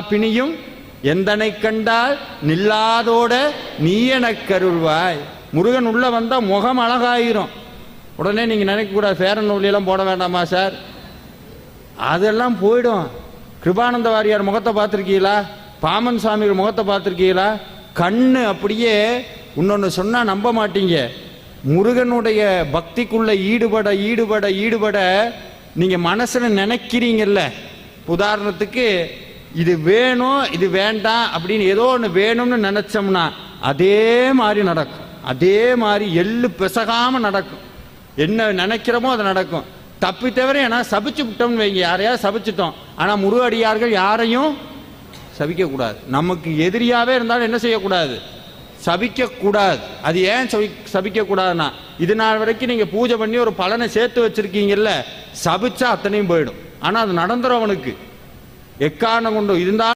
பிணியும் எந்தனை கண்டால் நில்லாதோட நீ எனக் கருள்வாய். முருகன் உள்ள வந்தா முகம் அழகாயிரும். உடனே நீங்க நினைக்க கூடாது ஃபேர் அண்ட் லவ்லி எல்லாம் போட வேண்டாமா சார், அதெல்லாம் போயிடும். கிருபானந்த வாரியார் முகத்தை பார்த்துருக்கீங்களா? பாமன் சுவாமிகள் முகத்தை பார்த்துருக்கீங்களா? கண்ணு அப்படியே. இன்னொன்னு சொன்னா நம்ப மாட்டீங்க, முருகனுடைய பக்திக்குள்ள ஈடுபட ஈடுபட ஈடுபட நீங்க மனசுல நினைக்கிறீங்கல்ல, உதாரணத்துக்கு இது வேணும் இது வேண்டாம் அப்படின்னு ஏதோ ஒன்று வேணும்னு நினைச்சோம்னா அதே மாதிரி நடக்கும். அதே மாதிரி எள்ளு பிசகாம நடக்கும். என்ன நினைக்கிறோமோ அது நடக்கும். தப்பி தவிர ஏன்னா சபிச்சு விட்டோம்னு வைங்க, யாரையாவது சபிச்சிட்டோம். ஆனால் முருகடியார்கள் யாரையும் சபிக்க கூடாது. நமக்கு எதிரியாவே இருந்தாலும் என்ன செய்யக்கூடாது? சபிக்க கூடாது. அது ஏன் சபிக்க கூடாதுன்னா, இது நாள் வரைக்கும் நீங்க பூஜை பண்ணி ஒரு பலனை சேர்த்து வச்சிருக்கீங்கல்ல, சபிச்சா அத்தனையும் போயிடும். ஆனா அது நடந்துரும் அவனுக்கு. எக்காரணம் கொண்டு இருந்தால்